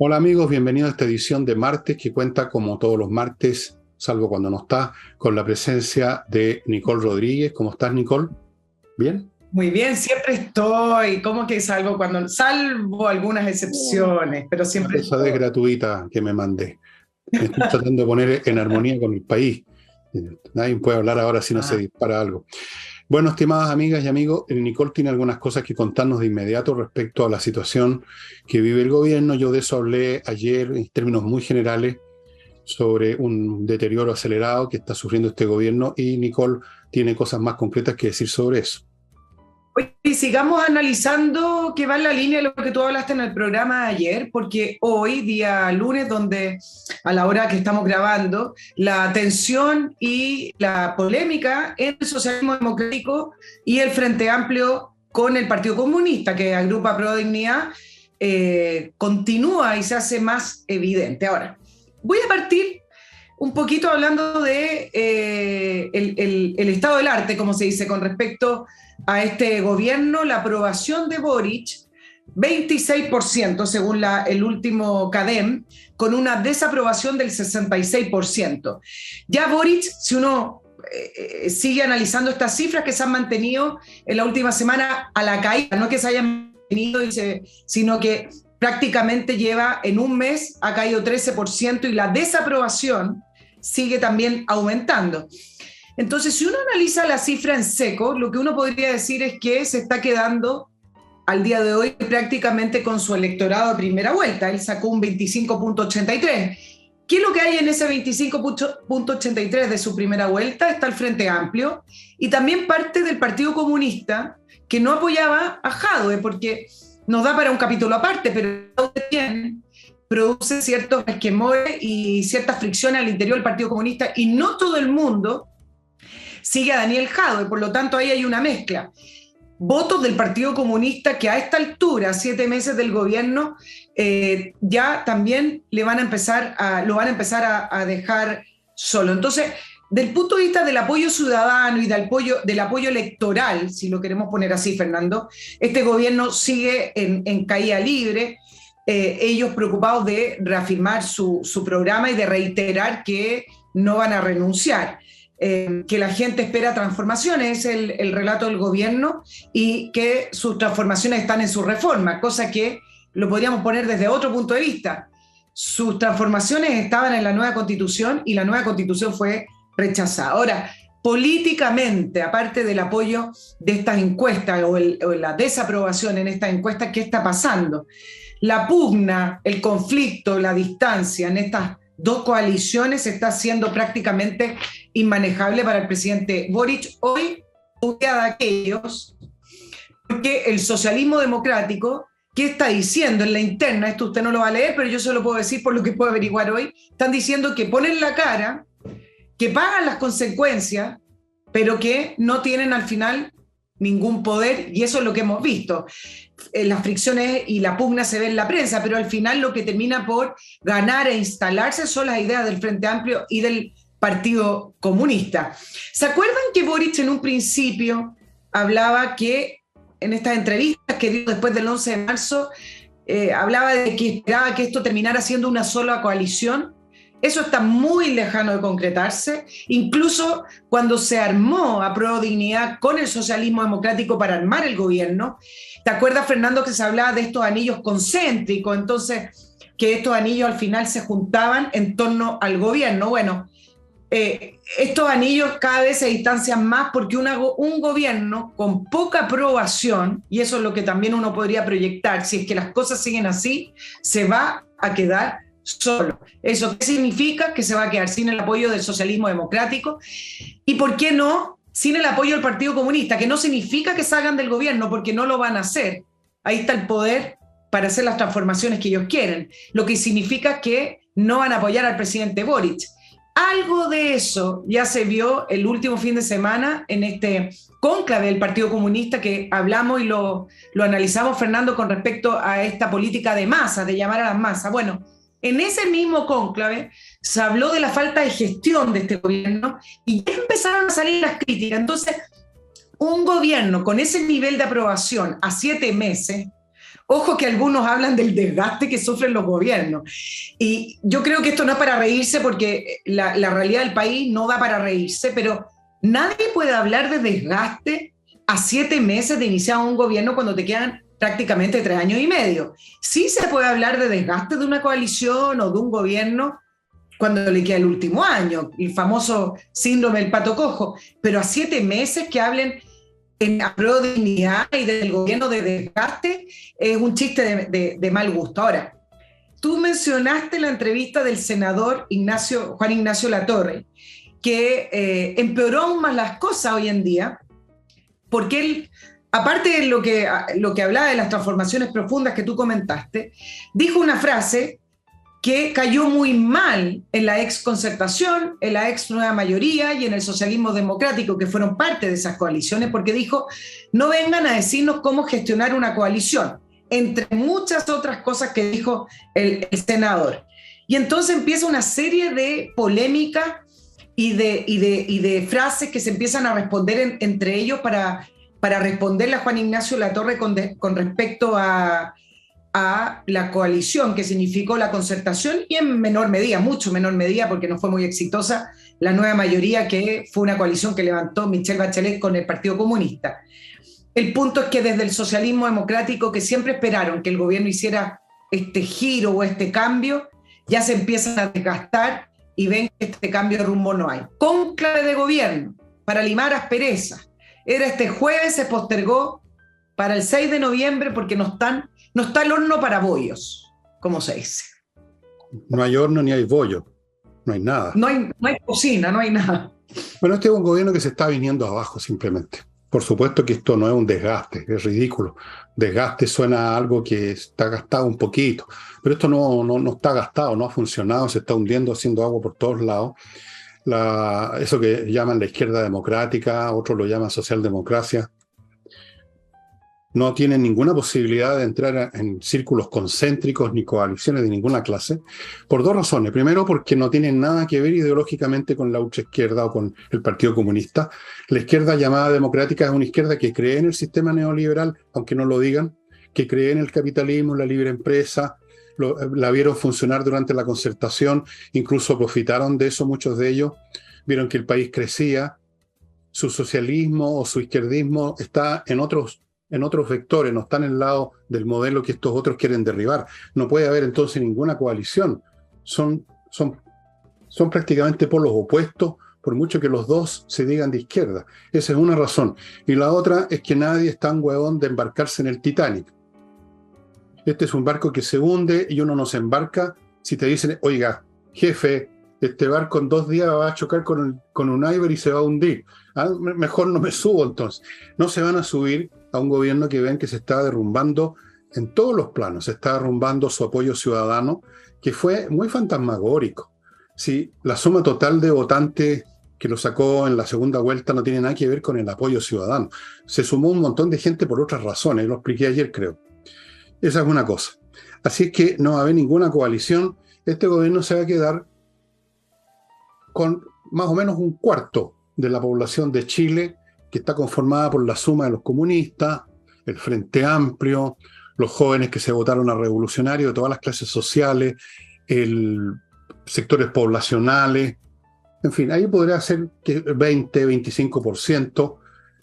Hola amigos, bienvenidos a esta edición de martes que cuenta como todos los martes, salvo cuando no está, con la presencia de Nicole Rodríguez. ¿Cómo estás, Nicole? ¿Bien? Muy bien, siempre estoy. ¿Cómo que salvo cuando, salvo algunas excepciones, pero Una siempre pesadez estoy? gratuita que me mandé. Me estoy tratando de poner en armonía con el país. Nadie puede hablar ahora si no se Ah, dispara algo. Bueno, estimadas amigas y amigos, Nicole tiene algunas cosas que contarnos de inmediato respecto a la situación que vive el gobierno. Yo de eso hablé ayer en términos muy generales sobre un deterioro acelerado que está sufriendo este gobierno y Nicole tiene cosas más concretas que decir sobre eso. y sigamos analizando que va en la línea de lo que tú hablaste en el programa de ayer, porque hoy, día lunes, donde a la hora que estamos grabando, la tensión y la polémica en el socialismo democrático y el Frente Amplio con el Partido Comunista, que agrupa Pro Dignidad, continúa y se hace más evidente. Ahora, voy a partir un poquito hablando de el estado del arte, como se dice, con respecto a este gobierno, la aprobación de Boric, 26% según el último CADEM, con una desaprobación del 66%. Ya Boric, si uno sigue analizando estas cifras que se han mantenido en la última semana a la caída, no que se hayan mantenido, sino que prácticamente lleva en un mes, ha caído 13% y la desaprobación sigue también aumentando. Entonces, si uno analiza la cifra en seco, lo que uno podría decir es que se está quedando al día de hoy prácticamente con su electorado de primera vuelta. Él sacó un 25.83. ¿Qué es lo que hay en ese 25.83 de su primera vuelta? Está el Frente Amplio y también parte del Partido Comunista que no apoyaba a Jadwe, porque nos da para un capítulo aparte, pero también produce ciertos esquemores y ciertas fricciones al interior del Partido Comunista y no todo el mundo sigue a Daniel Jadwe, por lo tanto ahí hay una mezcla. Votos del Partido Comunista que a esta altura, 7 meses del gobierno, ya también lo van a empezar a dejar solo. Entonces, del punto de vista del apoyo ciudadano y del apoyo electoral, si lo queremos poner así, Fernando, este gobierno sigue en caída libre, ellos preocupados de reafirmar su programa y de reiterar que no van a renunciar. Que la gente espera transformaciones, es el relato del gobierno, y que sus transformaciones están en su reforma, cosa que lo podríamos poner desde otro punto de vista. Sus transformaciones estaban en la nueva constitución y la nueva constitución fue rechazada. Ahora, políticamente, aparte del apoyo de estas encuestas o la desaprobación en estas encuestas, ¿qué está pasando? La pugna, el conflicto, la distancia en estas dos coaliciones está siendo prácticamente inmanejable para el presidente Boric. Hoy, de aquellos, porque el socialismo democrático, ¿qué está diciendo en la interna? Esto usted no lo va a leer, pero yo se lo puedo decir por lo que puedo averiguar hoy. Están diciendo que ponen la cara, que pagan las consecuencias, pero que no tienen al final ningún poder, y eso es lo que hemos visto. Las fricciones y la pugna se ven en la prensa, pero al final lo que termina por ganar e instalarse son las ideas del Frente Amplio y del Partido Comunista. ¿Se acuerdan que Boric en un principio hablaba que, en estas entrevistas que dio después del 11 de marzo, hablaba de que esperaba que esto terminara siendo una sola coalición? Eso está muy lejano de concretarse. Incluso cuando se armó a Pro Dignidad con el socialismo democrático para armar el gobierno, ¿te acuerdas, Fernando, que se hablaba de estos anillos concéntricos? Entonces, que estos anillos al final se juntaban en torno al gobierno. Bueno, estos anillos cada vez se distancian más porque un gobierno con poca aprobación, y eso es lo que también uno podría proyectar, si es que las cosas siguen así, se va a quedar solo. ¿Eso qué significa? Que se va a quedar sin el apoyo del socialismo democrático y, ¿por qué no?, sin el apoyo del Partido Comunista, que no significa que salgan del gobierno, porque no lo van a hacer. Ahí está el poder para hacer las transformaciones que ellos quieren, lo que significa que no van a apoyar al presidente Boric. Algo de eso ya se vio el último fin de semana en este cónclave del Partido Comunista que hablamos y lo analizamos, Fernando, con respecto a esta política de masas, de llamar a las masas. Bueno, en ese mismo cónclave se habló de la falta de gestión de este gobierno y ya empezaron a salir las críticas. Entonces, un gobierno con ese nivel de aprobación a 7 meses, Ojo que algunos hablan del desgaste que sufren los gobiernos. Y yo creo que esto no es para reírse porque la realidad del país no da para reírse, pero nadie puede hablar de desgaste a 7 meses de iniciar un gobierno cuando te quedan prácticamente 3 años y medio. Sí se puede hablar de desgaste de una coalición o de un gobierno cuando le queda el último año, el famoso síndrome del pato cojo, pero a 7 meses que hablen en pro de dignidad y del gobierno de desgaste es un chiste de mal gusto. Ahora, tú mencionaste la entrevista del senador Juan Ignacio Latorre, que empeoró aún más las cosas hoy en día, porque él, aparte de lo que hablaba de las transformaciones profundas que tú comentaste, dijo una frase que cayó muy mal en la ex Concertación, en la ex Nueva Mayoría y en el socialismo democrático, que fueron parte de esas coaliciones, porque dijo, no vengan a decirnos cómo gestionar una coalición, entre muchas otras cosas que dijo el senador. Y entonces empieza una serie de polémicas y de frases que se empiezan a responder entre ellos para responderle a Juan Ignacio Latorre con respecto a la coalición que significó la Concertación y en menor medida, mucho menor medida, porque no fue muy exitosa, la Nueva Mayoría, que fue una coalición que levantó Michelle Bachelet con el Partido Comunista. El punto es que desde el socialismo democrático, que siempre esperaron que el gobierno hiciera este giro o este cambio, ya se empiezan a desgastar y ven que este cambio de rumbo no hay. Cónclave de gobierno para limar asperezas. Era este jueves, se postergó para el 6 de noviembre porque no está el horno para bollos, como se dice. No hay horno ni hay bollo, no hay nada. No hay cocina, no hay nada. Bueno, este es un gobierno que se está viniendo abajo simplemente. Por supuesto que esto no es un desgaste, es ridículo. Desgaste suena a algo que está gastado un poquito, pero esto no está gastado, no ha funcionado, se está hundiendo, haciendo agua por todos lados. Eso que llaman la izquierda democrática, otros lo llaman socialdemocracia, no tienen ninguna posibilidad de entrar en círculos concéntricos ni coaliciones de ninguna clase, por 2 razones. Primero, porque no tienen nada que ver ideológicamente con la ultraizquierda o con el Partido Comunista. La izquierda llamada democrática es una izquierda que cree en el sistema neoliberal, aunque no lo digan, que cree en el capitalismo, la libre empresa, la vieron funcionar durante la Concertación, incluso profitaron de eso muchos de ellos, vieron que el país crecía, su socialismo o su izquierdismo está en otros vectores, no están en el lado del modelo que estos otros quieren derribar. No puede haber entonces ninguna coalición. Son prácticamente polos opuestos, por mucho que los dos se digan de izquierda. Esa es una razón. Y la otra es que nadie es tan huevón de embarcarse en el Titanic. Este es un barco que se hunde y uno no se embarca si te dicen, oiga, jefe, este barco en 2 días va a chocar con un iceberg y se va a hundir. Mejor no me subo entonces. No se van a subir a un gobierno que ven que se está derrumbando en todos los planos. Se está derrumbando su apoyo ciudadano, que fue muy fantasmagórico. Si la suma total de votantes que lo sacó en la segunda vuelta no tiene nada que ver con el apoyo ciudadano. Se sumó un montón de gente por otras razones, lo expliqué ayer, creo. Esa es una cosa. Así es que no va a haber ninguna coalición. Este gobierno se va a quedar con más o menos 1/4 de la población de Chile, que está conformada por la suma de los comunistas, el Frente Amplio, los jóvenes que se votaron a revolucionarios de todas las clases sociales, sectores poblacionales, en fin, ahí podría ser que 20-25%,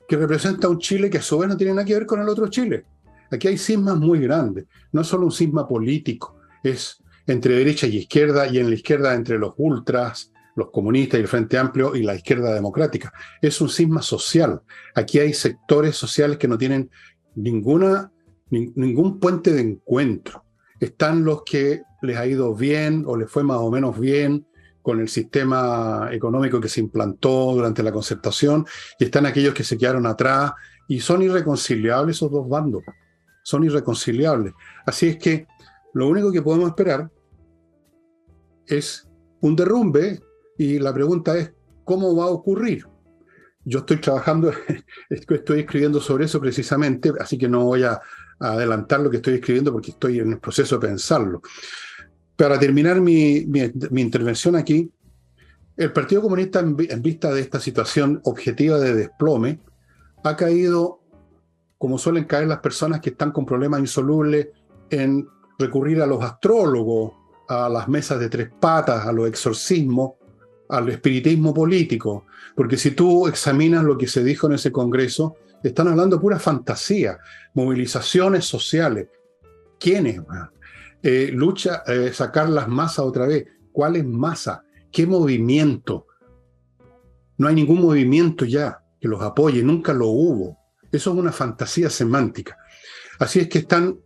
que representa un Chile que a su vez no tiene nada que ver con el otro Chile. Aquí hay cismas muy grandes, no es solo un cisma político, es entre derecha y izquierda, y en la izquierda entre los ultras, los comunistas y el Frente Amplio y la izquierda democrática. Es un cisma social. Aquí hay sectores sociales que no tienen ningún puente de encuentro. Están los que les ha ido bien o les fue más o menos bien con el sistema económico que se implantó durante la Concertación, y están aquellos que se quedaron atrás, y son irreconciliables esos dos bandos. Son irreconciliables. Así es que lo único que podemos esperar es un derrumbe, y la pregunta es, ¿cómo va a ocurrir? Yo estoy trabajando, estoy escribiendo sobre eso precisamente, así que no voy a adelantar lo que estoy escribiendo porque estoy en el proceso de pensarlo. Para terminar mi intervención aquí, el Partido Comunista, en vista de esta situación objetiva de desplome, ha caído, como suelen caer las personas que están con problemas insolubles, en recurrir a los astrólogos, a las mesas de tres patas, a los exorcismos, al espiritismo político, porque si tú examinas lo que se dijo en ese congreso, están hablando pura fantasía, movilizaciones sociales. ¿Quiénes? Lucha, sacar las masas otra vez. ¿Cuáles masas? ¿Qué movimiento? No hay ningún movimiento ya que los apoye, nunca lo hubo. Eso es una fantasía semántica. Así es que están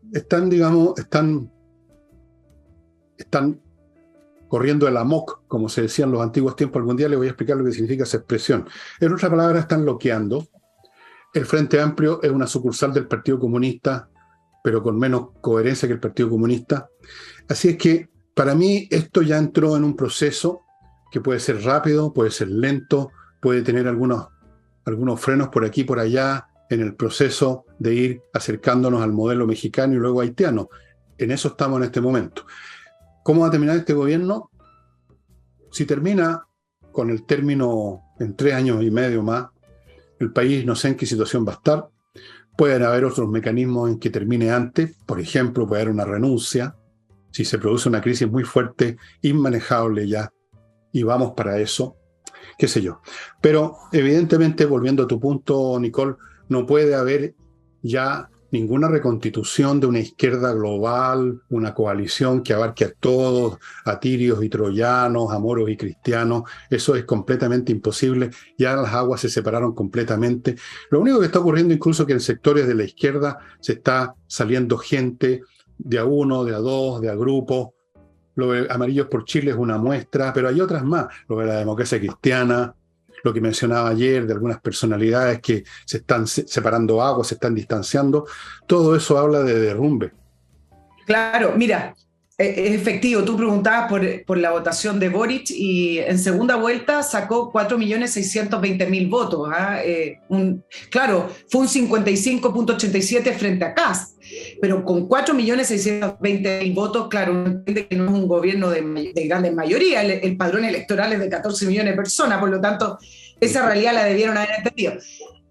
corriendo el amok, como se decía en los antiguos tiempos. Algún día les voy a explicar lo que significa esa expresión. En otras palabras, están loqueando. El Frente Amplio es una sucursal del Partido Comunista, pero con menos coherencia que el Partido Comunista. Así es que, para mí, esto ya entró en un proceso que puede ser rápido, puede ser lento, puede tener algunos frenos por aquí y por allá en el proceso de ir acercándonos al modelo mexicano y luego haitiano. En eso estamos en este momento. ¿Cómo va a terminar este gobierno? Si termina con el término en 3 años y medio más, el país no sé en qué situación va a estar. Pueden haber otros mecanismos en que termine antes. Por ejemplo, puede haber una renuncia. Si se produce una crisis muy fuerte, inmanejable ya, y vamos para eso, qué sé yo. Pero evidentemente, volviendo a tu punto, Nicole, no puede haber ya ninguna reconstitución de una izquierda global, una coalición que abarque a todos, a tirios y troyanos, a moros y cristianos. Eso es completamente imposible. Ya las aguas se separaron completamente. Lo único que está ocurriendo incluso que en sectores de la izquierda se está saliendo gente de a uno, de a dos, de a grupos. Lo de Amarillos por Chile es una muestra, pero hay otras más. Lo de la democracia cristiana, lo que mencionaba ayer de algunas personalidades que se están separando aguas, se están distanciando. Todo eso habla de derrumbe. Claro, mira, es efectivo. Tú preguntabas por la votación de Boric y en segunda vuelta sacó 4.620.000 votos. Claro, fue un 55.87 frente a Kast, pero con 4.620.000 votos, claro, uno entiende que no es un gobierno de grandes mayoría. El padrón electoral es de 14 millones de personas, por lo tanto, esa realidad la debieron haber entendido.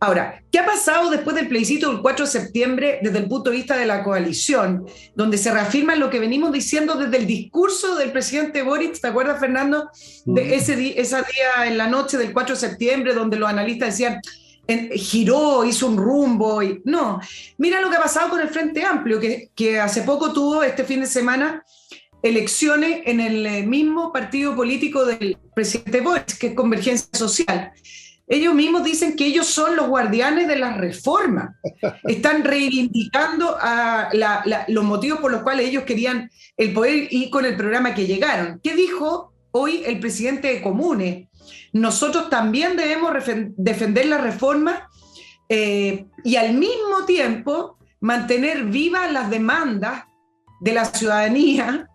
Ahora, ¿qué ha pasado después del plebiscito del 4 de septiembre desde el punto de vista de la coalición, donde se reafirma lo que venimos diciendo desde el discurso del presidente Boric? ¿Te acuerdas, Fernando? De ese día en la noche del 4 de septiembre, donde los analistas decían, giró, hizo un rumbo. No, mira lo que ha pasado con el Frente Amplio, que hace poco tuvo este fin de semana elecciones en el mismo partido político del presidente Boric, que es Convergencia Social. Ellos mismos dicen que ellos son los guardianes de la reforma. Están reivindicando los motivos por los cuales ellos querían el poder y con el programa que llegaron. ¿Qué dijo hoy el presidente de Comune? Nosotros también debemos defender la reforma y al mismo tiempo mantener vivas las demandas de la ciudadanía,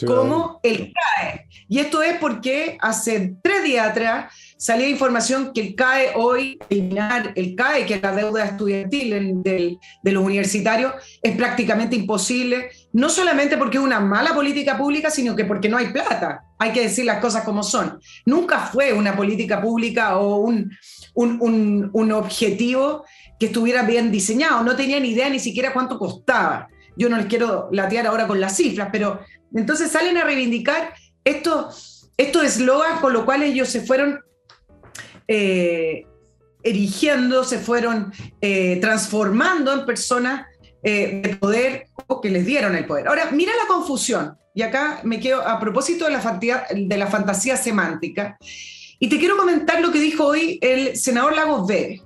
como el CAE. Y esto es porque hace 3 días atrás salía información que el CAE hoy, eliminar el CAE, que es la deuda estudiantil de los universitarios, es prácticamente imposible, no solamente porque es una mala política pública, sino que porque no hay plata. Hay que decir las cosas como son. Nunca fue una política pública o un objetivo que estuviera bien diseñado. No tenían idea ni siquiera cuánto costaba. Yo no les quiero latear ahora con las cifras, pero entonces salen a reivindicar estos eslogans con los cuales ellos se fueron erigiendo, se fueron transformando en personas de poder o que les dieron el poder. Ahora, mira la confusión, y acá me quedo a propósito de la fantasía semántica, y te quiero comentar lo que dijo hoy el senador Lagos Vélez,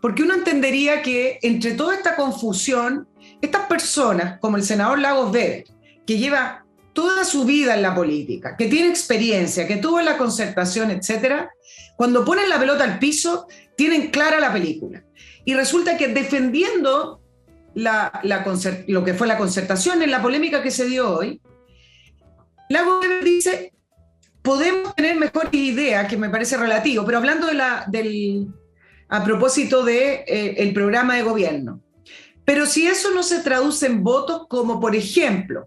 porque uno entendería que entre toda esta confusión, estas personas, como el senador Lagos Vélez, que lleva toda su vida en la política, que tiene experiencia, que tuvo en la concertación, etcétera, cuando ponen la pelota al piso, tienen clara la película. Y resulta que defendiendo lo que fue la concertación en la polémica que se dio hoy, Lagos Vélez dice, podemos tener mejores ideas, que me parece relativo, pero hablando a propósito del programa de gobierno. Pero si eso no se traduce en votos, como por ejemplo,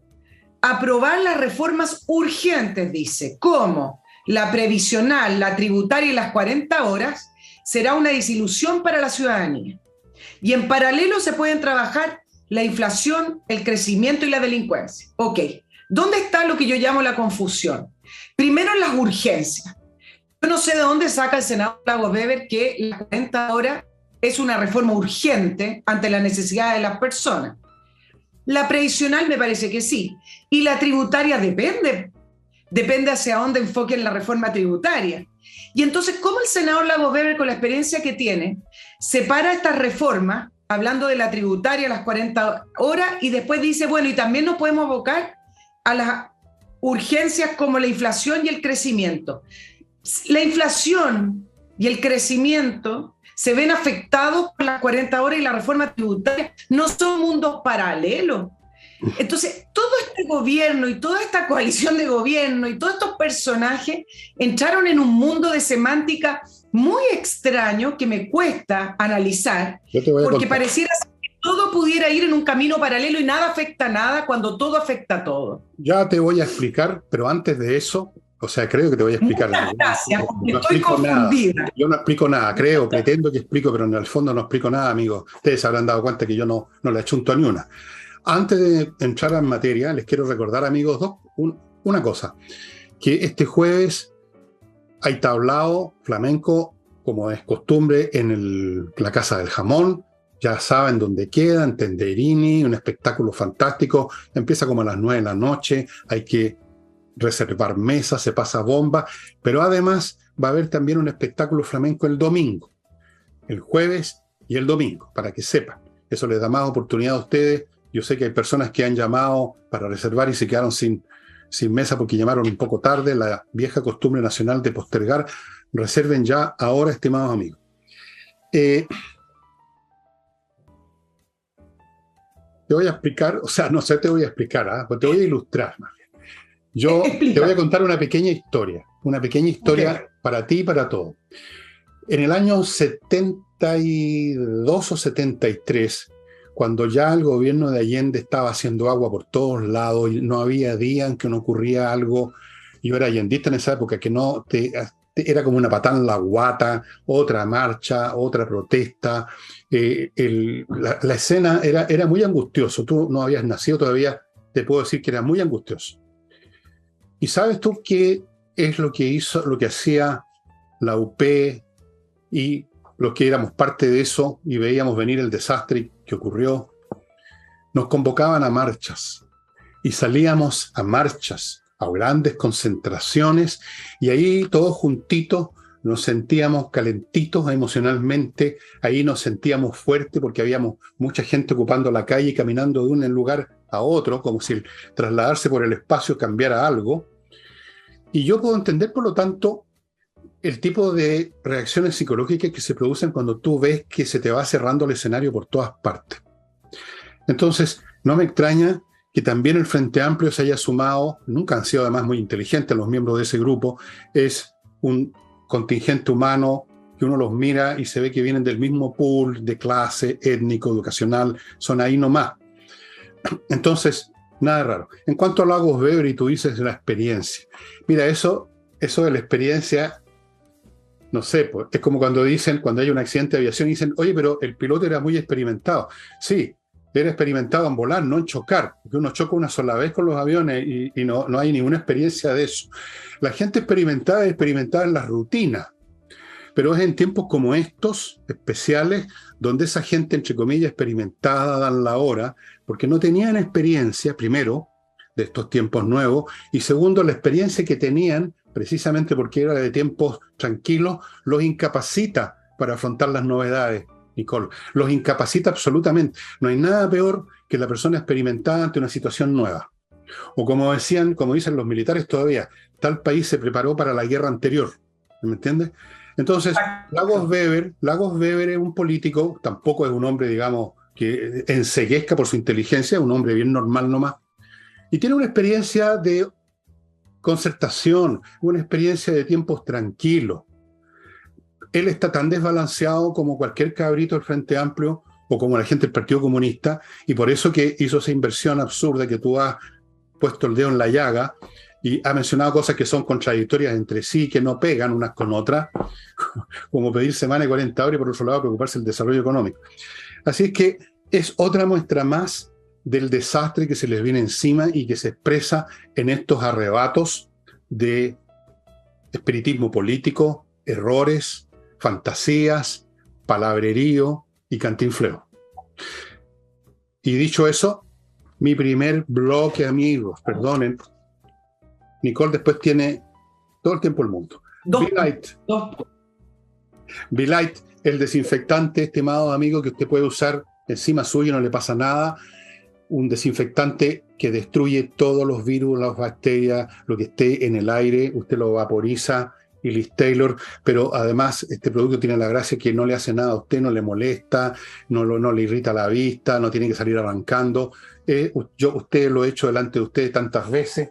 aprobar las reformas urgentes, dice, como la previsional, la tributaria y las 40 horas, será una desilusión para la ciudadanía. Y en paralelo se pueden trabajar la inflación, el crecimiento y la delincuencia. Ok, ¿dónde está lo que yo llamo la confusión? Primero, en las urgencias. Yo no sé de dónde saca el senador Lagos Weber que las 40 horas es una reforma urgente ante la necesidad de las personas. La previsional me parece que sí. Y la tributaria depende hacia dónde enfoquen la reforma tributaria. Y entonces, ¿cómo el senador Lagos Weber, con la experiencia que tiene, separa estas reformas, hablando de la tributaria, las 40 horas, y después dice, bueno, y también nos podemos abocar a las urgencias como la inflación y el crecimiento? La inflación y el crecimiento se ven afectados por las 40 horas y la reforma tributaria. No son mundos paralelos. Entonces, todo este gobierno y toda esta coalición de gobierno y todos estos personajes entraron en un mundo de semántica muy extraño que me cuesta analizar, porque pareciera que todo pudiera ir en un camino paralelo y nada afecta a nada cuando todo afecta a todo. Ya te voy a explicar, pero antes de eso, o sea, creo que te voy a explicar. Muchas gracias, porque no estoy confundida. Nada. Yo no explico nada, pretendo que explico, pero en el fondo no explico nada, amigos. Ustedes se habrán dado cuenta que yo no le achunto a ni una. Antes de entrar en materia, les quiero recordar, amigos, una cosa, que este jueves hay tablao flamenco, como es costumbre, en la Casa del Jamón. Ya saben dónde queda, en Tenderini, un espectáculo fantástico. Empieza como a las 9 de la noche, hay que reservar mesas, se pasa bomba, pero además va a haber también un espectáculo flamenco el domingo, el jueves y el domingo, para que sepan. Eso les da más oportunidad a ustedes. Yo sé que hay personas que han llamado para reservar y se quedaron sin mesa porque llamaron un poco tarde. La vieja costumbre nacional de postergar. Reserven ya ahora, estimados amigos. Te voy a explicar, o sea, no sé, te voy a explicar, pues te voy a ilustrar más bien. Yo te voy a contar una pequeña historia okay, para ti y para todos. En el año 72 o 73, cuando ya el gobierno de Allende estaba haciendo agua por todos lados y no había día en que no ocurría algo, yo era allendista en esa época, que era como una patada en la guata, otra marcha, otra protesta. La escena era muy angustioso. Tú no habías nacido todavía, te puedo decir que era muy angustioso. ¿Y sabes tú qué es lo que hacía la UP y los que éramos parte de eso y veíamos venir el desastre que ocurrió? Nos convocaban a marchas y salíamos a marchas, a grandes concentraciones, y ahí todos juntitos nos sentíamos calentitos emocionalmente, ahí nos sentíamos fuertes porque habíamos mucha gente ocupando la calle y caminando de un lugar a otro, como si el trasladarse por el espacio cambiara algo. Y yo puedo entender, por lo tanto, el tipo de reacciones psicológicas que se producen cuando tú ves que se te va cerrando el escenario por todas partes. Entonces, no me extraña que también el Frente Amplio se haya sumado. Nunca han sido además muy inteligentes los miembros de ese grupo. Es un contingente humano que uno los mira y se ve que vienen del mismo pool de clase, étnico, educacional, son ahí nomás. Entonces, nada raro. En cuanto a Lagos Weber, y tú dices la experiencia. Mira, eso de la experiencia, no sé, pues, es como cuando hay un accidente de aviación y dicen, oye, pero el piloto era muy experimentado. Sí, era experimentado en volar, no en chocar, porque uno choca una sola vez con los aviones y no hay ninguna experiencia de eso. La gente experimentada es experimentada en las rutinas, pero es en tiempos como estos, especiales, donde esa gente, entre comillas, experimentada, dan la hora, porque no tenían experiencia, primero, de estos tiempos nuevos, y segundo, la experiencia que tenían, precisamente porque era de tiempos tranquilos, los incapacita para afrontar las novedades, Nicole. Los incapacita absolutamente. No hay nada peor que la persona experimentada ante una situación nueva. O como dicen los militares todavía, tal país se preparó para la guerra anterior. ¿Me entiendes? Entonces, Lagos Weber es un político, tampoco es un hombre, digamos, que enceguezca por su inteligencia, es un hombre bien normal nomás, y tiene una experiencia de concertación, una experiencia de tiempos tranquilos. Él está tan desbalanceado como cualquier cabrito del Frente Amplio o como la gente del Partido Comunista, y por eso que hizo esa inversión absurda que tú has puesto el dedo en la llaga y ha mencionado cosas que son contradictorias entre sí, que no pegan unas con otras, como pedir semana y 40 horas y por otro lado preocuparse del desarrollo económico. Así es que es otra muestra más del desastre que se les viene encima y que se expresa en estos arrebatos de espiritismo político, errores, fantasías, palabrerío y cantinfleo. Y dicho eso, mi primer bloque, amigos, perdonen, Nicole después tiene todo el tiempo del mundo. Be-Lite, el desinfectante, estimado amigo, que usted puede usar encima suyo, no le pasa nada. Un desinfectante que destruye todos los virus, las bacterias, lo que esté en el aire, usted lo vaporiza y Liz Taylor, pero además este producto tiene la gracia que no le hace nada a usted, no le molesta, no le irrita la vista, no tiene que salir arrancando. Usted lo he hecho delante de usted tantas veces.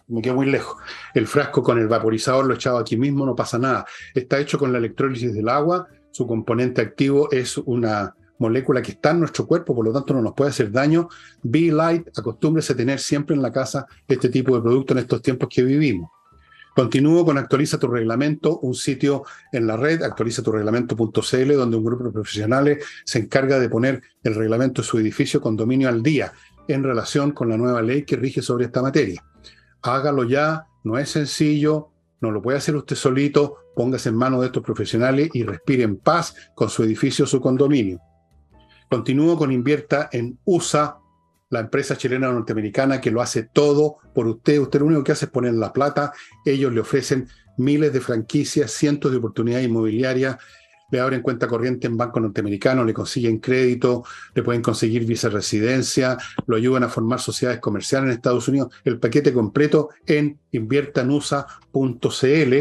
Me quedo muy lejos. El frasco con el vaporizador lo he echado aquí mismo, no pasa nada. Está hecho con la electrólisis del agua, su componente activo es una molécula que está en nuestro cuerpo, por lo tanto no nos puede hacer daño. Be-Lite, acostúmbrese a tener siempre en la casa este tipo de producto en estos tiempos que vivimos. Continúo con Actualiza tu Reglamento, un sitio en la red, actualizaturreglamento.cl, donde un grupo de profesionales se encarga de poner el reglamento de su edificio condominio al día en relación con la nueva ley que rige sobre esta materia. Hágalo ya, no es sencillo, no lo puede hacer usted solito, póngase en manos de estos profesionales y respire en paz con su edificio o su condominio. Continúo con Invierta en USA, la empresa chilena norteamericana que lo hace todo por usted. Usted lo único que hace es poner la plata. Ellos le ofrecen miles de franquicias, cientos de oportunidades inmobiliarias, le abren cuenta corriente en bancos norteamericanos, le consiguen crédito, le pueden conseguir viceresidencia, lo ayudan a formar sociedades comerciales en Estados Unidos. El paquete completo en inviertanusa.cl.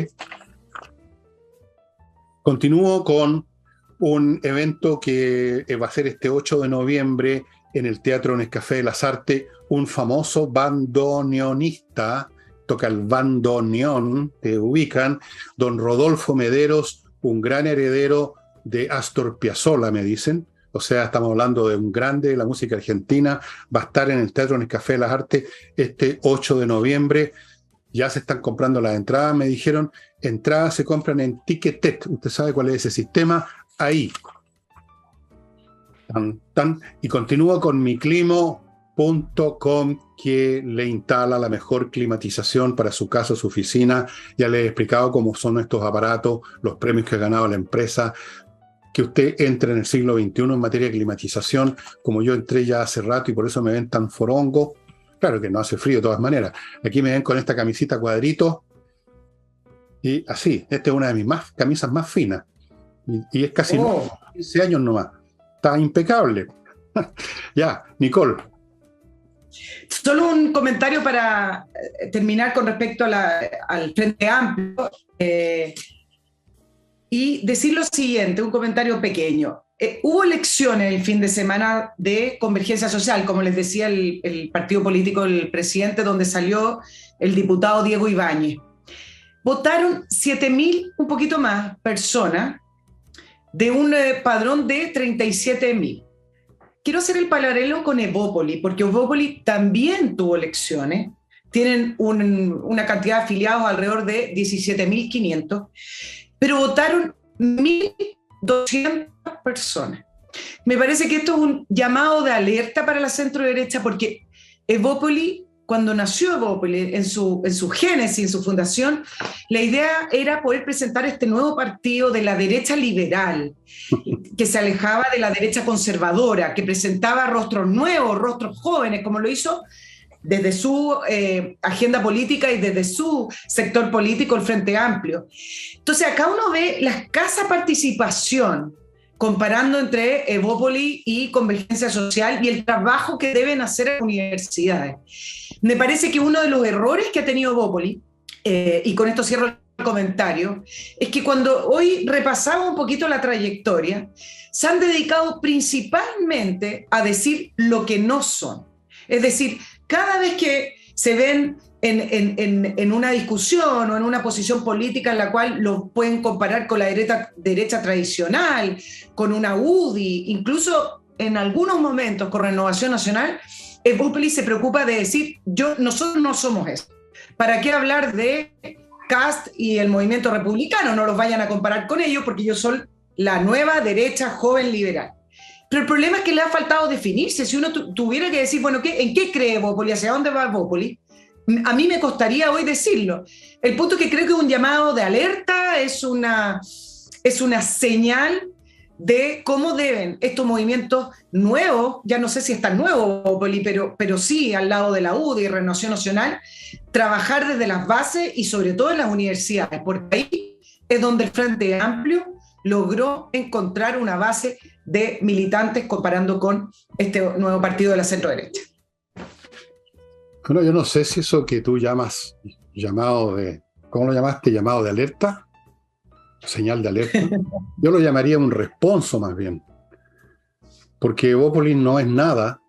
Continúo con un evento que va a ser este 8 de noviembre en el Teatro Nescafé de las Artes. Un famoso bandoneonista, toca el bandoneón, te ubican, don Rodolfo Mederos, un gran heredero de Astor Piazzolla, me dicen. O sea, estamos hablando de un grande de la música argentina. Va a estar en el Teatro Nescafé de las Artes este 8 de noviembre. Ya se están comprando las entradas, me dijeron. Entradas se compran en Ticketek. Usted sabe cuál es ese sistema. Ahí. Y continúo con miclimo.com, que le instala la mejor climatización para su casa, su oficina. Ya le he explicado cómo son estos aparatos, los premios que ha ganado la empresa. Que usted entre en el siglo XXI en materia de climatización, como yo entré ya hace rato y por eso me ven tan forongo. Claro que no hace frío de todas maneras. Aquí me ven con esta camisita cuadrito y así. Esta es una de mis camisas más finas. Y es casi 15 años nomás. Está impecable. Ya, Nicole. Solo un comentario para terminar con respecto al Frente Amplio y decir lo siguiente, un comentario pequeño. Hubo elecciones el fin de semana de Convergencia Social, como les decía el partido político del presidente, donde salió el diputado Diego Ibáñez. Votaron 7.000, un poquito más, personas de un padrón de 37.000. Quiero hacer el paralelo con Evópoli, porque Evópoli también tuvo elecciones, tienen una cantidad de afiliados alrededor de 17.500, pero votaron 1.200 personas. Me parece que esto es un llamado de alerta para la centro-derecha, porque Evópoli, cuando nació Evópoli, en su génesis, en su fundación, la idea era poder presentar este nuevo partido de la derecha liberal, que se alejaba de la derecha conservadora, que presentaba rostros nuevos, rostros jóvenes, como lo hizo desde su agenda política y desde su sector político, el Frente Amplio. Entonces, acá uno ve la escasa participación comparando entre Evópoli y Convergencia Social y el trabajo que deben hacer las universidades. Me parece que uno de los errores que ha tenido Evópoli, y con esto cierro el comentario, es que cuando hoy repasamos un poquito la trayectoria, se han dedicado principalmente a decir lo que no son. Es decir, cada vez que se ven en una discusión o en una posición política en la cual lo pueden comparar con la derecha tradicional, con una UDI, incluso en algunos momentos con Renovación Nacional, Evópoli se preocupa de decir, nosotros no somos eso. ¿Para qué hablar de Kast y el movimiento republicano? No los vayan a comparar con ellos porque ellos son la nueva derecha joven liberal. Pero el problema es que le ha faltado definirse. Si uno tuviera que decir, bueno, ¿en qué cree Bópoli? ¿Hacia dónde va Bópoli? A mí me costaría hoy decirlo. El punto es que creo que un llamado de alerta es una señal de cómo deben estos movimientos nuevos, ya no sé si es tan nuevo Bópoli, pero sí al lado de la UDI y Renovación Nacional, trabajar desde las bases y sobre todo en las universidades, porque ahí es donde el Frente Amplio logró encontrar una base de militantes comparando con este nuevo partido de la centro-derecha. Bueno, yo no sé si eso que tú llamas llamado de, ¿cómo lo llamaste? Llamado de alerta, señal de alerta. Yo lo llamaría un responso más bien, porque Bópoli no es nada.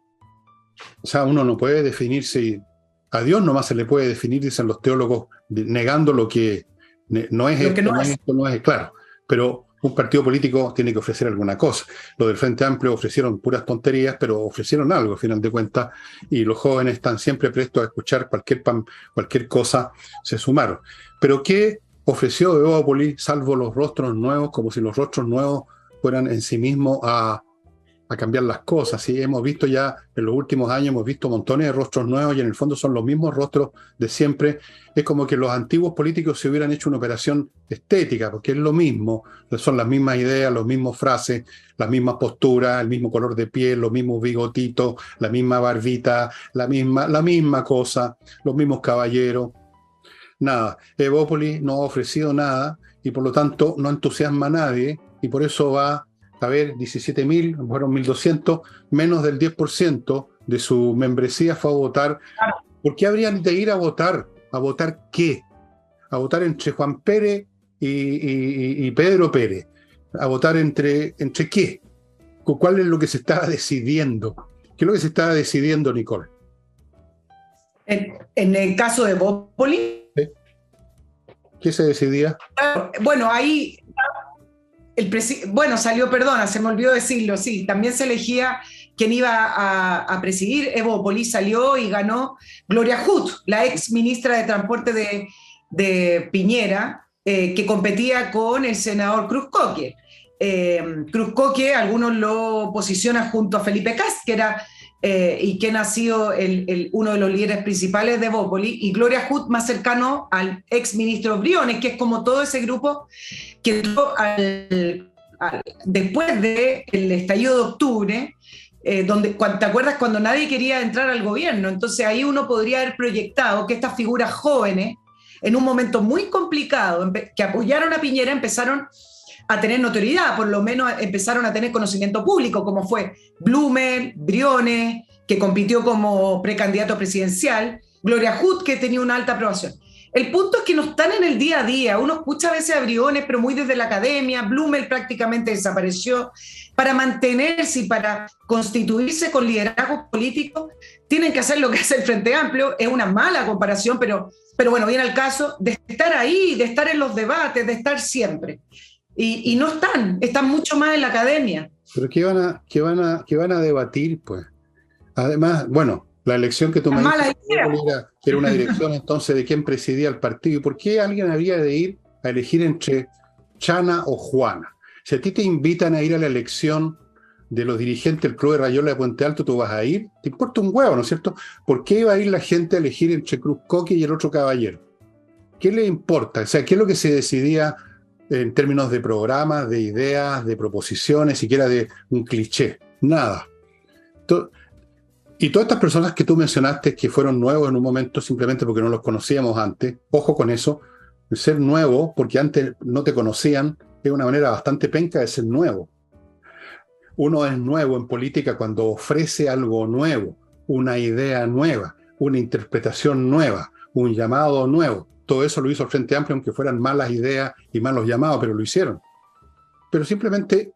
O sea, uno no puede definirse, a Dios nomás se le puede definir, dicen los teólogos, negando lo que no es esto, no es esto, no es, claro, pero un partido político tiene que ofrecer alguna cosa. Los del Frente Amplio ofrecieron puras tonterías, pero ofrecieron algo, al final de cuentas, y los jóvenes están siempre prestos a escuchar cualquier cosa, se sumaron. Pero ¿qué ofreció Bópoli, salvo los rostros nuevos, como si los rostros nuevos fueran en sí mismos a cambiar las cosas? Sí, hemos visto ya en los últimos años, hemos visto montones de rostros nuevos y en el fondo son los mismos rostros de siempre. Es como que los antiguos políticos se hubieran hecho una operación estética, porque es lo mismo, son las mismas ideas, las mismas frases, las mismas posturas, el mismo color de piel, los mismos bigotitos, la misma barbita, la misma cosa, los mismos caballeros. Nada, Bópoli no ha ofrecido nada y por lo tanto no entusiasma a nadie y por eso va a ver 17.000, fueron 1.200, menos del 10% de su membresía fue a votar. ¿Por qué habrían de ir a votar? ¿A votar qué? A votar entre Juan Pérez y Pedro Pérez. ¿A votar entre qué? ¿Cuál es lo que se estaba decidiendo? ¿Qué es lo que se estaba decidiendo, Nicole? En el caso de Bópoli. ¿Sí? ¿Qué se decidía? Bueno, ahí salió, perdona, se me olvidó decirlo, sí, también se elegía quién iba a presidir. Bópoli salió y ganó Gloria Hood, la ex ministra de Transporte de Piñera, que competía con el senador Cruz Coque. Cruz Coque, algunos lo posicionan junto a Felipe Kast, que era y quien ha sido uno de los líderes principales de Bópoli, y Gloria Hood más cercano al ex ministro Briones, que es como todo ese grupo que entró después del estallido de octubre, ¿te acuerdas cuando nadie quería entrar al gobierno? Entonces ahí uno podría haber proyectado que estas figuras jóvenes, en un momento muy complicado, que apoyaron a Piñera, empezaron a tener notoriedad, por lo menos empezaron a tener conocimiento público, como fue Blumer, Briones, que compitió como precandidato presidencial, Gloria Hood, que tenía una alta aprobación. El punto es que no están en el día a día. Uno escucha a veces a Briones, pero muy desde la academia. Blumer prácticamente desapareció. Para mantenerse y para constituirse con liderazgo político, tienen que hacer lo que hace el Frente Amplio. Es una mala comparación, pero bueno, viene al caso de estar ahí, de estar en los debates, de estar siempre. Y no están mucho más en la academia. ¿Pero qué van a debatir, pues? Además, bueno, la elección que tú me dijiste era una dirección entonces de quién presidía el partido. ¿Y por qué alguien habría de ir a elegir entre Chana o Juana? Si a ti te invitan a ir a la elección de los dirigentes del Club de Rayuela de Puente Alto, ¿tú vas a ir? Te importa un huevo, ¿no es cierto? ¿Por qué iba a ir la gente a elegir entre Cruz Coque y el otro caballero? ¿Qué le importa? O sea, ¿qué es lo que se decidía en términos de programas, de ideas, de proposiciones, siquiera de un cliché? Nada. Y todas estas personas que tú mencionaste que fueron nuevos en un momento simplemente porque no los conocíamos antes, ojo con eso, ser nuevo porque antes no te conocían es una manera bastante penca de ser nuevo. Uno es nuevo en política cuando ofrece algo nuevo, una idea nueva, una interpretación nueva, un llamado nuevo. Todo eso lo hizo el Frente Amplio, aunque fueran malas ideas y malos llamados, pero lo hicieron. Pero simplemente,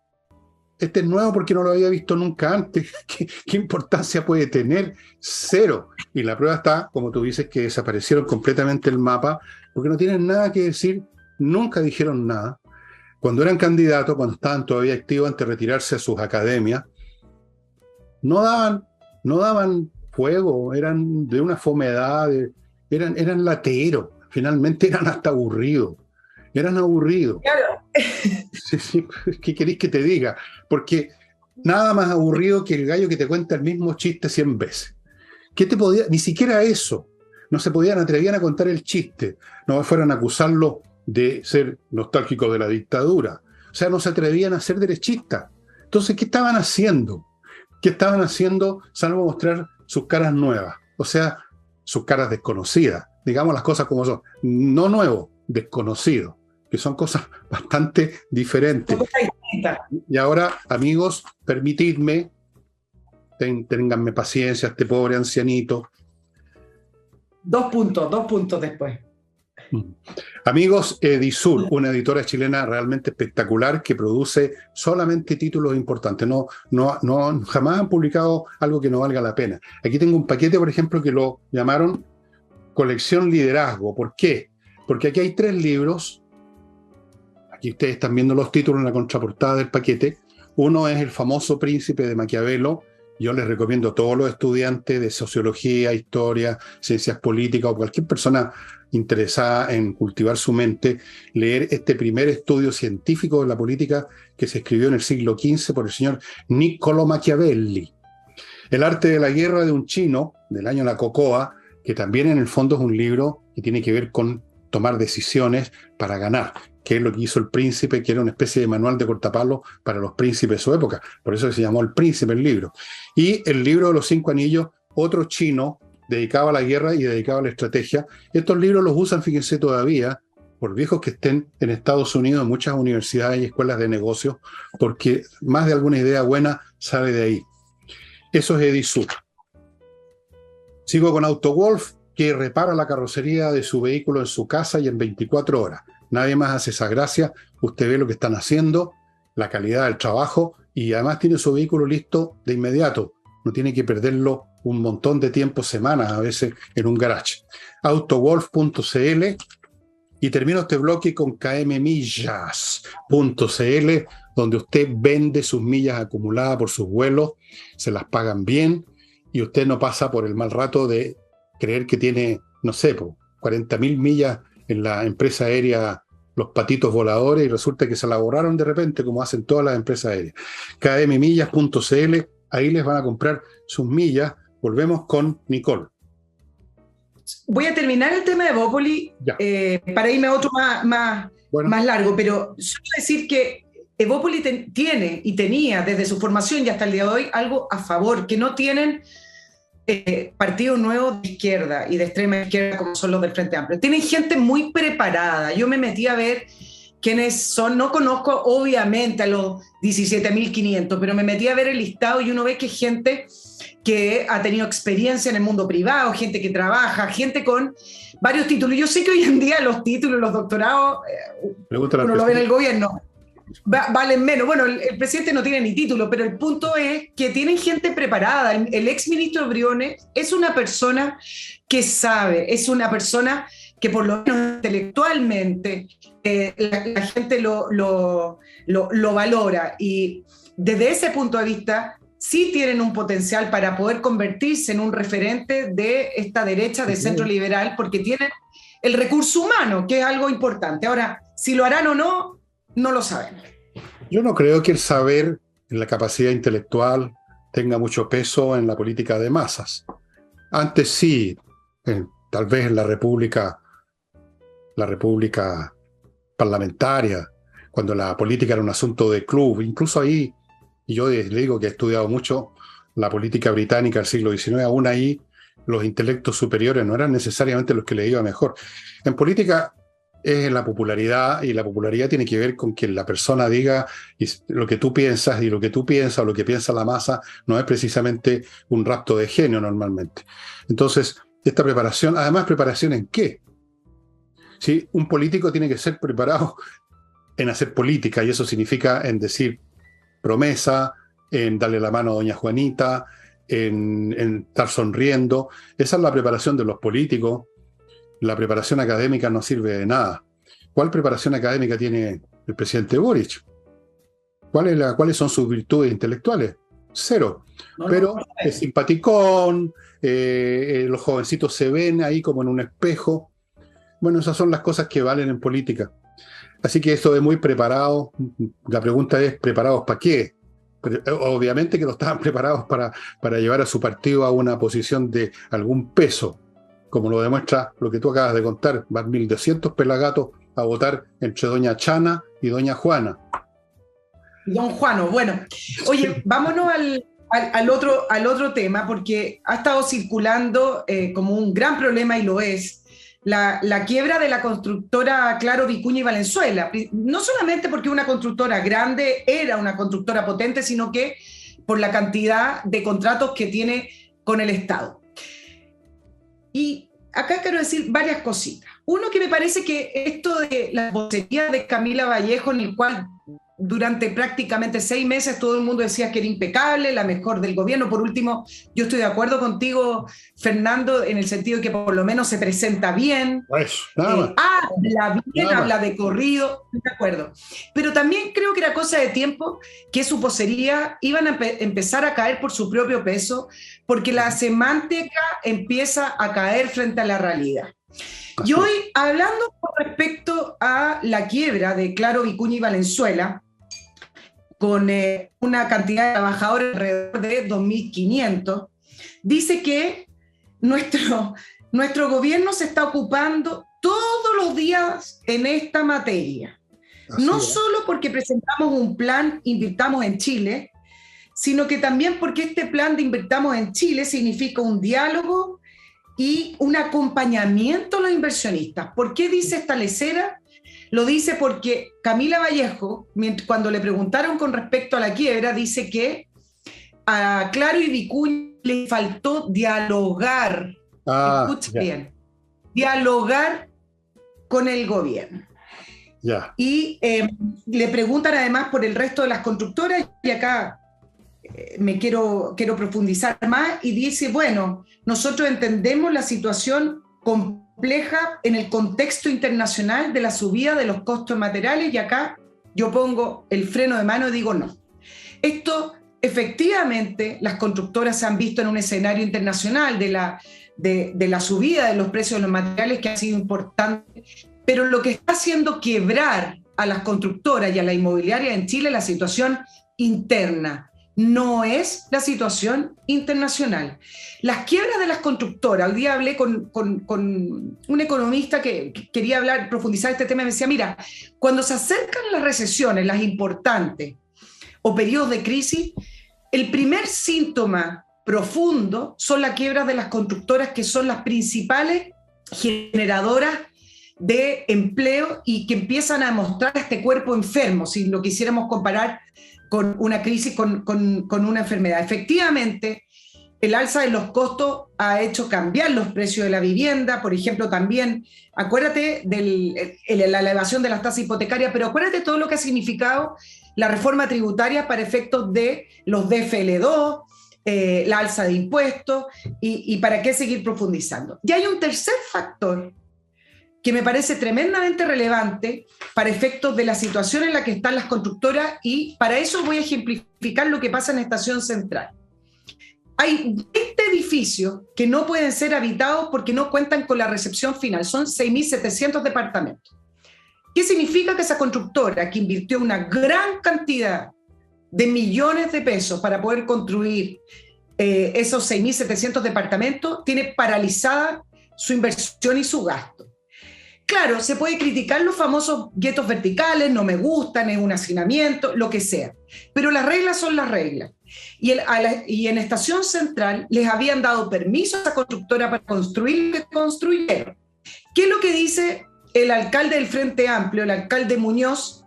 este es nuevo porque no lo había visto nunca antes. ¿Qué importancia puede tener? Cero. Y la prueba está, como tú dices, que desaparecieron completamente el mapa, porque no tienen nada que decir, nunca dijeron nada. Cuando eran candidatos, cuando estaban todavía activos antes de retirarse a sus academias, no daban fuego, eran de una fomedad, eran lateros. Finalmente eran hasta aburridos. Eran aburridos. Claro. Sí, ¿qué queréis que te diga? Porque Nada más aburrido que el gallo que te cuenta el mismo chiste 100 veces. ¿Qué te podía? Ni siquiera eso. No se atrevían a contar el chiste. No fueran a acusarlo de ser nostálgico de la dictadura. O sea, no se atrevían a ser derechistas. Entonces, ¿qué estaban haciendo? ¿Qué estaban haciendo salvo mostrar sus caras nuevas? O sea, sus caras desconocidas. Digamos las cosas como son. No nuevo, desconocido. Que son cosas bastante diferentes. Y ahora, amigos, permitidme, ténganme paciencia, este pobre ancianito. 2 puntos después. Amigos, Edisur, una editora chilena realmente espectacular que produce solamente títulos importantes. Jamás han publicado algo que no valga la pena. Aquí tengo un paquete, por ejemplo, que lo llamaron Colección Liderazgo. ¿Por qué? Porque aquí hay 3 libros. Aquí ustedes están viendo los títulos en la contraportada del paquete. Uno es El famoso príncipe de Maquiavelo. Yo les recomiendo a todos los estudiantes de sociología, historia, ciencias políticas o cualquier persona interesada en cultivar su mente, leer este primer estudio científico de la política que se escribió en el siglo XV por el señor Niccolo Machiavelli. El arte de la guerra de un chino, del año La Cocoa, que también en el fondo es un libro que tiene que ver con tomar decisiones para ganar, que es lo que hizo el príncipe, que era una especie de manual de cortapalos para los príncipes de su época. Por eso se llamó El Príncipe el libro. Y el libro de los 5 anillos, otro chino, dedicado a la guerra y dedicado a la estrategia. Estos libros los usan, fíjense todavía, por viejos que estén en Estados Unidos, en muchas universidades y escuelas de negocios, porque más de alguna idea buena sale de ahí. Eso es Edisur. Sigo con AutoWolf, que repara la carrocería de su vehículo en su casa y en 24 horas. Nadie más hace esa gracia. Usted ve lo que están haciendo, la calidad del trabajo, y además tiene su vehículo listo de inmediato. No tiene que perderlo un montón de tiempo, semanas a veces, en un garage. Autowolf.cl. Y termino este bloque con kmmillas.cl, donde usted vende sus millas acumuladas por sus vuelos, se las pagan bien, y usted no pasa por el mal rato de creer que tiene, no sé, 40.000 millas en la empresa aérea Los Patitos Voladores, y resulta que se la borraron de repente, como hacen todas las empresas aéreas. kmmillas.cl, ahí les van a comprar sus millas. Volvemos con Nicole. Voy a terminar el tema de Evópoli para irme a otro más largo, pero solo decir que Evópoli tiene y tenía desde su formación y hasta el día de hoy algo a favor, que no tienen partidos nuevos de izquierda y de extrema izquierda como son los del Frente Amplio. Tienen gente muy preparada. Yo me metí a ver quiénes son, no conozco obviamente a los 17.500, pero me metí a ver el listado y uno ve que es gente que ha tenido experiencia en el mundo privado, gente que trabaja, gente con varios títulos. Yo sé que hoy en día los títulos, los doctorados, uno lo ve en el gobierno, valen menos. Bueno, el presidente no tiene ni título, pero el punto es que tienen gente preparada. El ex ministro Briones es una persona que sabe, es una persona que por lo menos intelectualmente la gente lo valora, y desde ese punto de vista sí tienen un potencial para poder convertirse en un referente de esta derecha de centro liberal, porque tienen el recurso humano, que es algo importante. Ahora, si lo harán o no, no lo sabemos. Yo no creo que el saber, la capacidad intelectual, tenga mucho peso en la política de masas. Antes sí, tal vez en la república parlamentaria, cuando la política era un asunto de club, incluso ahí, y yo le digo que he estudiado mucho la política británica del siglo XIX, aún ahí los intelectos superiores no eran necesariamente los que le iba mejor. En política es la popularidad, y la popularidad tiene que ver con que la persona diga lo que tú piensas, y lo que tú piensas o lo que piensa la masa no es precisamente un rapto de genio normalmente. Entonces, esta preparación, además, ¿preparación en qué? ¿Sí? Un político tiene que ser preparado en hacer política, y eso significa en decir promesa, en darle la mano a doña Juanita, en estar sonriendo. Esa es la preparación de los políticos. La preparación académica no sirve de nada. ¿Cuál preparación académica tiene el presidente Boric? ¿Cuáles son sus virtudes intelectuales? Cero. Pero es simpaticón, los jovencitos se ven ahí como en un espejo. Bueno, esas son las cosas que valen en política. Así que esto es muy preparado. La pregunta es, ¿preparados para qué? pero obviamente que no estaban preparados para llevar a su partido a una posición de algún peso, como lo demuestra lo que tú acabas de contar, van 1.200 pelagatos a votar entre doña Chana y doña Juana. Don Juano, bueno, oye, vámonos al otro tema, porque ha estado circulando como un gran problema, y lo es, la quiebra de la constructora Claro Vicuña y Valenzuela. No solamente porque una constructora grande era una constructora potente, sino que por la cantidad de contratos que tiene con el Estado. Y acá quiero decir varias cositas. Uno, que me parece que esto de la vocería de Camila Vallejo, en el cual durante prácticamente 6 meses todo el mundo decía que era impecable, la mejor del gobierno. Por último, yo estoy de acuerdo contigo, Fernando, en el sentido de que por lo menos se presenta bien, Pues, nada más. habla bien, Nada habla más. de corrido, estoy de acuerdo. Pero también creo que era cosa de tiempo que su vocería iban a empezar a caer por su propio peso, porque la semántica empieza a caer frente a la realidad. Y hoy, hablando con respecto a la quiebra de Claro Vicuña y Valenzuela, con una cantidad de trabajadores alrededor de 2.500, dice que nuestro gobierno se está ocupando todos los días en esta materia. Así No es. solo porque presentamos un plan Invirtamos en Chile, sino que también porque este plan de Invirtamos en Chile significa un diálogo y un acompañamiento a los inversionistas. ¿Por qué dice esta lecera? Lo dice porque Camila Vallejo, cuando le preguntaron con respecto a la quiebra, dice que a Claro y Vicuña le faltó dialogar. Escucha Ya, bien, dialogar con el gobierno. ya. Y le preguntan además por el resto de las constructoras, y acá quiero profundizar más, y dice, bueno, nosotros entendemos la situación compleja en el contexto internacional de la subida de los costos materiales, y acá yo pongo el freno de mano y digo no. Esto, efectivamente, las constructoras se han visto en un escenario internacional de la subida de los precios de los materiales, que ha sido importante, pero lo que está haciendo quebrar a las constructoras y a la inmobiliaria en Chile es la situación interna, no es la situación internacional. Las quiebras de las constructoras, hoy día hablé con un economista que quería profundizar este tema, y me decía, mira, cuando se acercan las recesiones, las importantes, o periodos de crisis, el primer síntoma profundo son las quiebras de las constructoras, que son las principales generadoras de empleo y que empiezan a mostrar este cuerpo enfermo, si lo quisiéramos comparar con una crisis, con una enfermedad. Efectivamente, el alza de los costos ha hecho cambiar los precios de la vivienda, por ejemplo, también, acuérdate de la elevación de las tasas hipotecarias, pero acuérdate todo lo que ha significado la reforma tributaria para efectos de los DFL2, la alza de impuestos, y para qué seguir profundizando. Y hay un tercer factor que me parece tremendamente relevante para efectos de la situación en la que están las constructoras, y para eso voy a ejemplificar lo que pasa en Estación Central. Hay 20 edificios que no pueden ser habitados porque no cuentan con la recepción final, son 6.700 departamentos. ¿Qué significa? Que esa constructora, que invirtió una gran cantidad de millones de pesos para poder construir esos 6.700 departamentos, tiene paralizada su inversión y su gasto. Claro, se puede criticar los famosos guetos verticales, no me gustan, es un hacinamiento, lo que sea, pero las reglas son las reglas. Y en Estación Central les habían dado permiso a esa constructora para construir lo que construyeron. ¿Qué es lo que dice el alcalde del Frente Amplio, el alcalde Muñoz,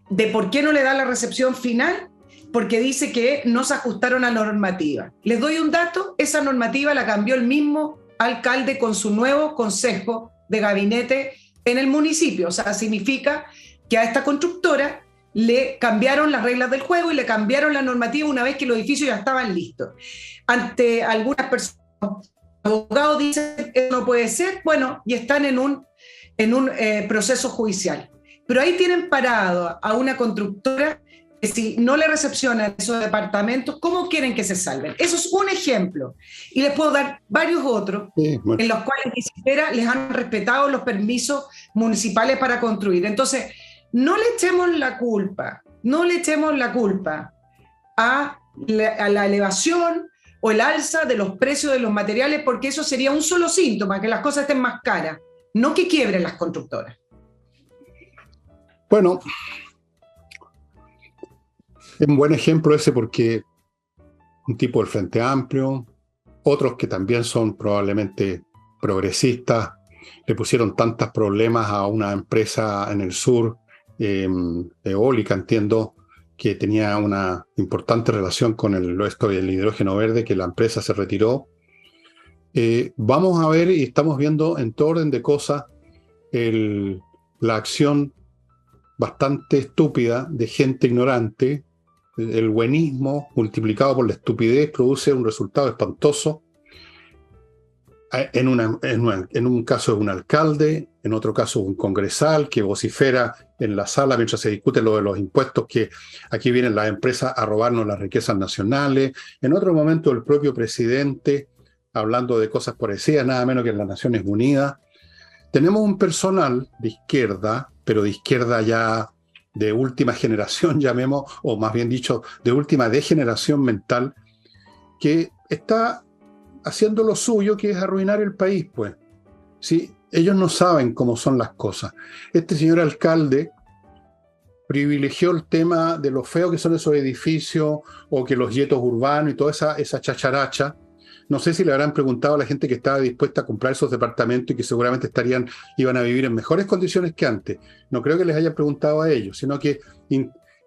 de por qué no le da la recepción final? Porque dice que no se ajustaron a la normativa. Les doy un dato, esa normativa la cambió el mismo alcalde con su nuevo consejo de gabinete en el municipio. O sea, significa que a esta constructora le cambiaron las reglas del juego y le cambiaron la normativa una vez que los edificios ya estaban listos. Ante algunas personas, abogados dicen que no puede ser, bueno, y están en un proceso judicial. Pero ahí tienen parado a una constructora que, si no le recepcionan esos departamentos, ¿cómo quieren que se salven? Eso es un ejemplo. Y les puedo dar varios otros, Sí, bueno. en los cuales ni siquiera les han respetado los permisos municipales para construir. Entonces, no le echemos la culpa a la elevación o el alza de los precios de los materiales, porque eso sería un solo síntoma, que las cosas estén más caras, no que quiebren las constructoras. Bueno, es un buen ejemplo ese porque un tipo del Frente Amplio, otros que también son probablemente progresistas, le pusieron tantos problemas a una empresa en el sur, eólica, entiendo, que tenía una importante relación con esto del hidrógeno verde, que la empresa se retiró. Vamos a ver, y estamos viendo en todo orden de cosas, la acción bastante estúpida de gente ignorante. El buenismo multiplicado por la estupidez produce un resultado espantoso. En un caso es un alcalde, en otro caso un congresal que vocifera en la sala mientras se discute lo de los impuestos, que aquí vienen las empresas a robarnos las riquezas nacionales. En otro momento el propio presidente hablando de cosas parecidas, nada menos que en las Naciones Unidas. Tenemos un personal de izquierda, pero de izquierda ya de última generación, llamemos, o más bien dicho, de última degeneración mental, que está haciendo lo suyo, que es arruinar el país, pues. ¿Sí? Ellos no saben cómo son las cosas. Este señor alcalde privilegió el tema de lo feo que son esos edificios, o que los yetos urbanos y toda esa chacharacha. No sé si le habrán preguntado a la gente que estaba dispuesta a comprar esos departamentos y que seguramente iban a vivir en mejores condiciones que antes. No creo que les hayan preguntado a ellos, sino que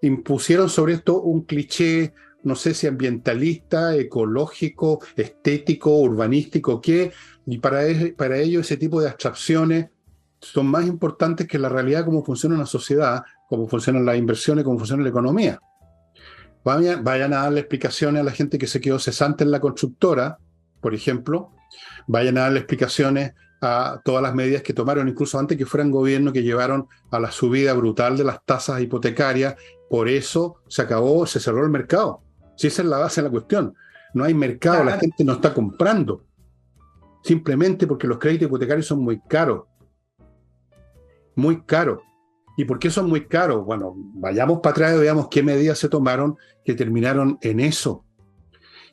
impusieron sobre esto un cliché, no sé si ambientalista, ecológico, estético, urbanístico, qué, y para ellos ese tipo de abstracciones son más importantes que la realidad de cómo funciona una sociedad, cómo funcionan las inversiones, cómo funciona la economía. Vayan a darle explicaciones a la gente que se quedó cesante en la constructora, por ejemplo. Vayan a darle explicaciones a todas las medidas que tomaron, incluso antes que fueran gobierno, que llevaron a la subida brutal de las tasas hipotecarias. Por eso se cerró el mercado. Si esa es la base de la cuestión. No hay mercado, la gente no está comprando. Simplemente porque los créditos hipotecarios son muy caros. Muy caros. ¿Y por qué son muy caros? Bueno, vayamos para atrás y veamos qué medidas se tomaron que terminaron en eso.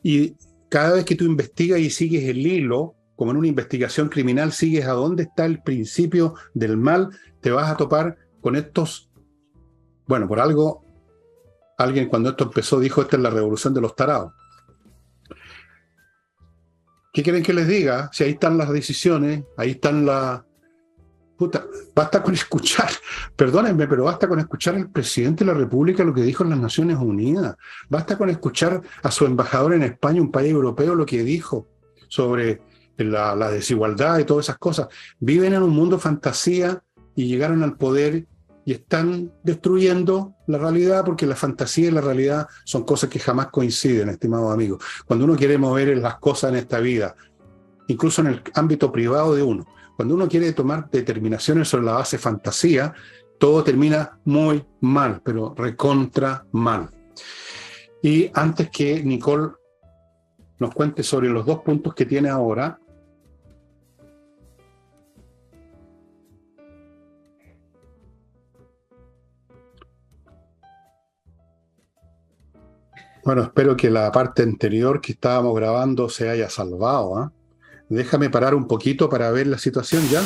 Y cada vez que tú investigas y sigues el hilo, como en una investigación criminal, sigues a dónde está el principio del mal, te vas a topar con estos... Bueno, por algo, alguien cuando esto empezó dijo, esta es la revolución de los tarados. ¿Qué quieren que les diga? Si ahí están las decisiones, ahí están las... Puta, basta con escuchar, perdónenme, pero basta con escuchar al presidente de la República lo que dijo en las Naciones Unidas. Basta con escuchar a su embajador en España, un país europeo, lo que dijo sobre la desigualdad y todas esas cosas. Viven en un mundo fantasía y llegaron al poder y están destruyendo la realidad, porque la fantasía y la realidad son cosas que jamás coinciden, estimados amigos. Cuando uno quiere mover las cosas en esta vida, incluso en el ámbito privado de uno, cuando uno quiere tomar determinaciones sobre la base fantasía, todo termina muy mal, pero recontra mal. Y antes que Nicole nos cuente sobre los 2 puntos que tiene ahora, bueno, espero que la parte anterior que estábamos grabando se haya salvado, ¿eh? Déjame parar un poquito para ver la situación ya.